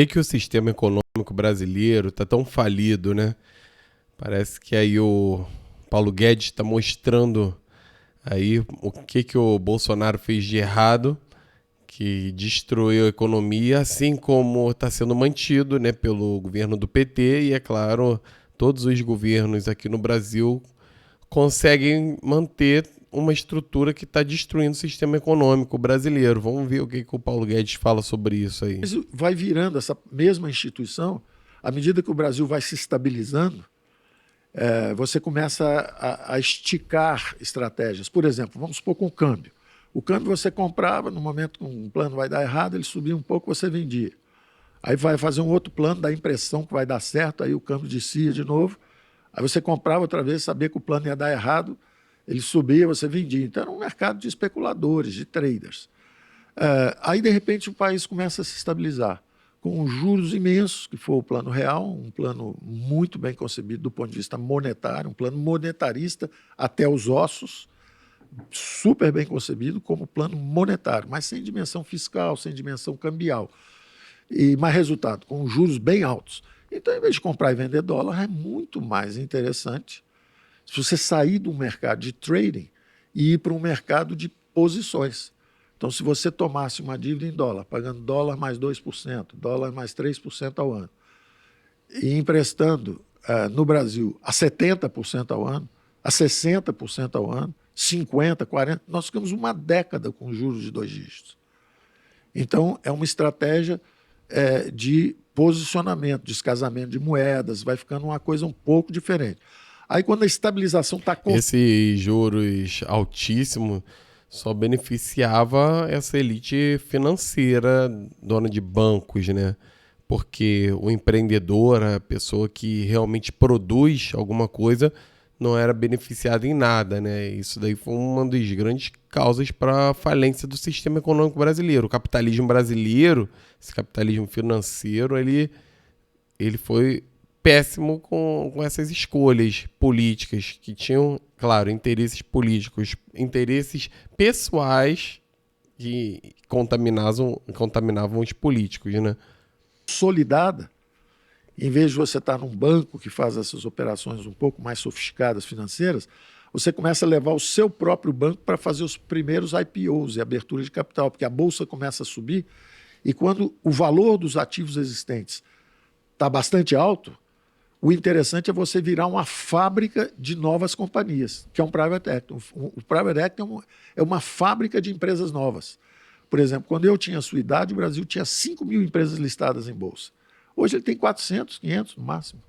que o sistema econômico brasileiro está tão falido, né? Parece que aí o Paulo Guedes está mostrando aí o que o Bolsonaro fez de errado, que destruiu a economia, assim como está sendo mantido, né, pelo governo do PT e, é claro, todos os governos aqui no Brasil conseguem manter uma estrutura que está destruindo o sistema econômico brasileiro. Vamos ver o que o Paulo Guedes fala sobre isso aí. Isso vai virando essa mesma instituição, à medida que o Brasil vai se estabilizando, você começa a esticar estratégias. Por exemplo, vamos supor com o câmbio. O câmbio você comprava, no momento que um plano vai dar errado, ele subia um pouco, você vendia. Aí vai fazer um outro plano, dá a impressão que vai dar certo, aí o câmbio descia de novo. Aí você comprava outra vez, sabia que o plano ia dar errado, ele subia, você vendia. Então era um mercado de especuladores, de traders. Aí, de repente, o país começa a se estabilizar, com juros imensos, que foi o plano real, um plano muito bem concebido do ponto de vista monetário, um plano monetarista até os ossos, super bem concebido como plano monetário, mas sem dimensão fiscal, sem dimensão cambial. E mais resultado, com juros bem altos. Então, em vez de comprar e vender dólar, é muito mais interessante se você sair do mercado de trading e ir para um mercado de posições. Então, se você tomasse uma dívida em dólar, pagando dólar mais 2%, dólar mais 3% ao ano, e emprestando no Brasil a 70% ao ano, a 60% ao ano, 50%, 40%, nós ficamos uma década com juros de 2 dígitos. Então, é uma estratégia de posicionamento, descasamento de moedas, vai ficando uma coisa um pouco diferente. Aí, quando a estabilização está... Esses juros altíssimos só beneficiava essa elite financeira, dona de bancos, né? Porque o empreendedor, a pessoa que realmente produz alguma coisa, não era beneficiado em nada, né? Isso daí foi uma das grandes causas para a falência do sistema econômico brasileiro. O capitalismo brasileiro, esse capitalismo financeiro, ele foi péssimo com essas escolhas políticas que tinham, claro, interesses políticos, interesses pessoais que contaminavam os políticos, né? Consolidada, em vez de você estar num banco que faz essas operações um pouco mais sofisticadas financeiras, você começa a levar o seu próprio banco para fazer os primeiros IPOs e abertura de capital, porque a bolsa começa a subir e quando o valor dos ativos existentes está bastante alto, o interessante é você virar uma fábrica de novas companhias, que é um private equity. O private equity é uma fábrica de empresas novas. Por exemplo, quando eu tinha a sua idade, o Brasil tinha 5 mil empresas listadas em bolsa. Hoje ele tem 400, 500 no máximo.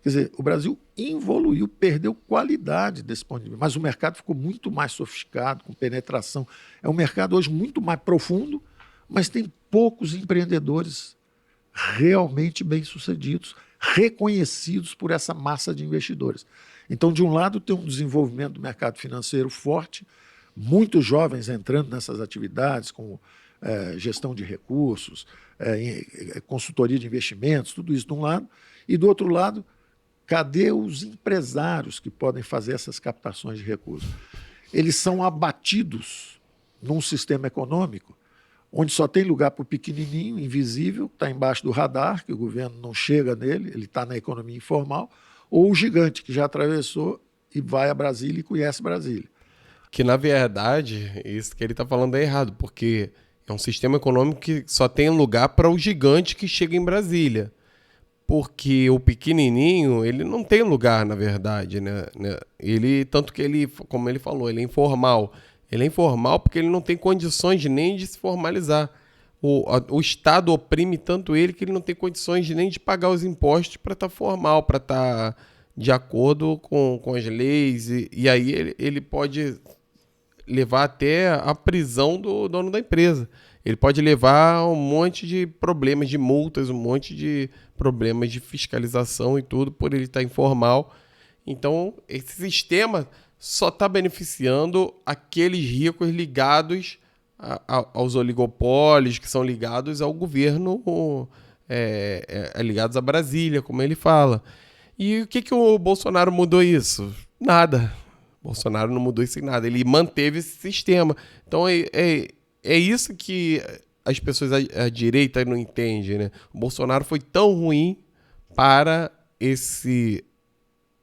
Quer dizer, o Brasil evoluiu, perdeu qualidade desse ponto de vista, mas o mercado ficou muito mais sofisticado, com penetração. É um mercado hoje muito mais profundo, mas tem poucos empreendedores realmente bem-sucedidos, reconhecidos por essa massa de investidores. Então, de um lado, tem um desenvolvimento do mercado financeiro forte, muitos jovens entrando nessas atividades, como gestão de recursos, consultoria de investimentos, tudo isso de um lado. E do outro lado, cadê os empresários que podem fazer essas captações de recursos? Eles são abatidos num sistema econômico onde só tem lugar para o pequenininho, invisível, que está embaixo do radar, que o governo não chega nele, ele está na economia informal, ou o gigante, que já atravessou e vai a Brasília e conhece Brasília. Que, na verdade, isso que ele está falando é errado, porque é um sistema econômico que só tem lugar para o gigante que chega em Brasília. Porque o pequenininho, ele não tem lugar, na verdade, né? Tanto que ele, como ele falou, ele é informal. Ele é informal porque ele não tem condições nem de se formalizar. O Estado oprime tanto ele que ele não tem condições nem de pagar os impostos para estar formal, para estar de acordo com as leis. E aí ele pode levar até a prisão do dono da empresa. Ele pode levar um monte de problemas de multas, um monte de problemas de fiscalização e tudo, por ele estar informal. Então, esse sistema só está beneficiando aqueles ricos ligados aos oligopólios, que são ligados ao governo, ligados a Brasília, como ele fala. E o que o Bolsonaro mudou isso? Nada. Bolsonaro não mudou isso em nada. Ele manteve esse sistema. Então, é isso que as pessoas à direita não entendem, né? O Bolsonaro foi tão ruim para esse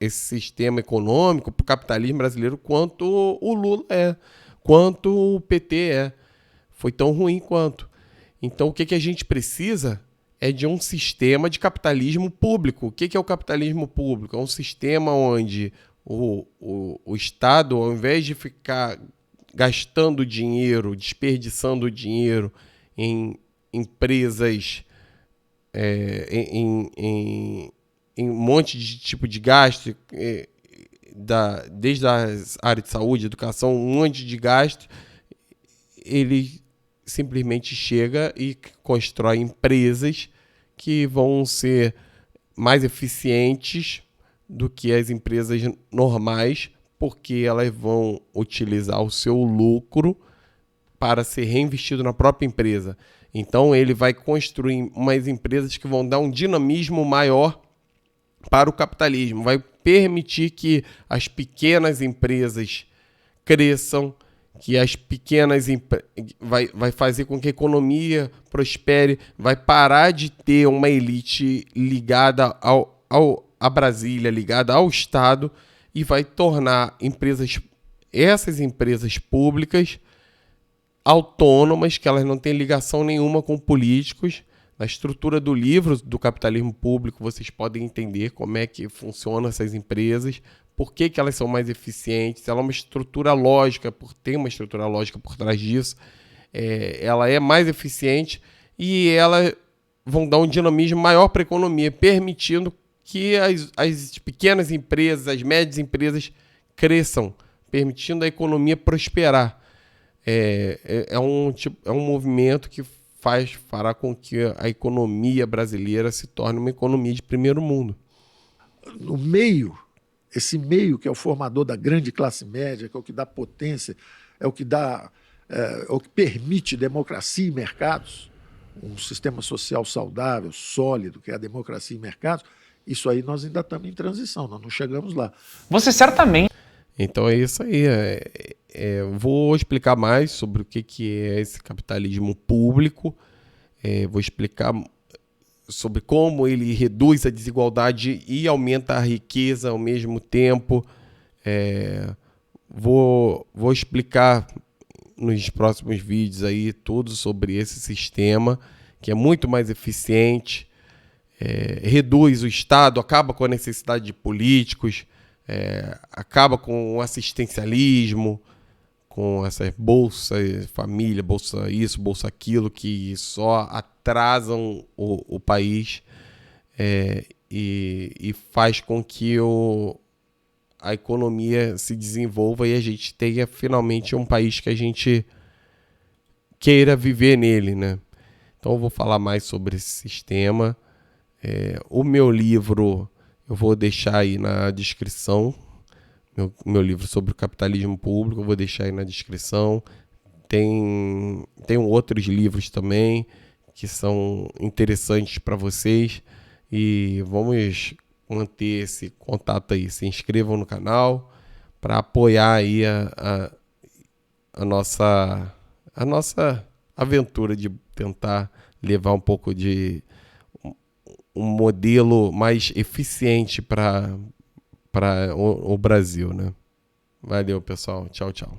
sistema econômico, para o capitalismo brasileiro, quanto o Lula é, quanto o PT é. Foi tão ruim quanto. Então, o que a gente precisa é de um sistema de capitalismo público. O que é o capitalismo público? É um sistema onde o Estado, ao invés de ficar gastando dinheiro, desperdiçando dinheiro em empresas, em um monte de tipo de gasto, desde a área de saúde, educação, um monte de gasto, ele simplesmente chega e constrói empresas que vão ser mais eficientes do que as empresas normais, porque elas vão utilizar o seu lucro para ser reinvestido na própria empresa. Então ele vai construir umas empresas que vão dar um dinamismo maior para o capitalismo, vai permitir que as pequenas empresas cresçam, que as pequenas vai fazer com que a economia prospere, vai parar de ter uma elite ligada a Brasília, ligada ao Estado, e vai tornar essas empresas públicas autônomas, que elas não têm ligação nenhuma com políticos. Na estrutura do livro do Capitalismo Público, vocês podem entender como é que funcionam essas empresas, por que elas são mais eficientes. Ela é uma estrutura lógica, tem uma estrutura lógica por trás disso. Ela é mais eficiente e elas vão dar um dinamismo maior para a economia, permitindo que as pequenas empresas, as médias empresas cresçam, permitindo a economia prosperar. É um movimento que fará com que a economia brasileira se torne uma economia de primeiro mundo. No meio, esse meio que é o formador da grande classe média, que é o que dá potência, é o que permite democracia e mercados, um sistema social saudável, sólido, que é a democracia e mercados. Isso aí nós ainda estamos em transição, nós não chegamos lá. Você certamente... Então é isso aí. Vou explicar mais sobre o que é esse capitalismo público. Vou explicar sobre como ele reduz a desigualdade e aumenta a riqueza ao mesmo tempo. Vou explicar nos próximos vídeos aí tudo sobre esse sistema, que é muito mais eficiente, reduz o Estado, acaba com a necessidade de políticos, acaba com o assistencialismo, com essas bolsas família, bolsa isso, bolsa aquilo, que só atrasam o país, e faz com que a economia se desenvolva e a gente tenha finalmente um país que a gente queira viver nele, né? Então eu vou falar mais sobre esse sistema. O meu livro eu vou deixar aí na descrição. Meu livro sobre o capitalismo público, eu vou deixar aí na descrição. Tem outros livros também que são interessantes para vocês. E vamos manter esse contato aí. Se inscrevam no canal para apoiar aí a nossa aventura de tentar levar um pouco de um modelo mais eficiente para o Brasil, né? Valeu, pessoal. Tchau, tchau.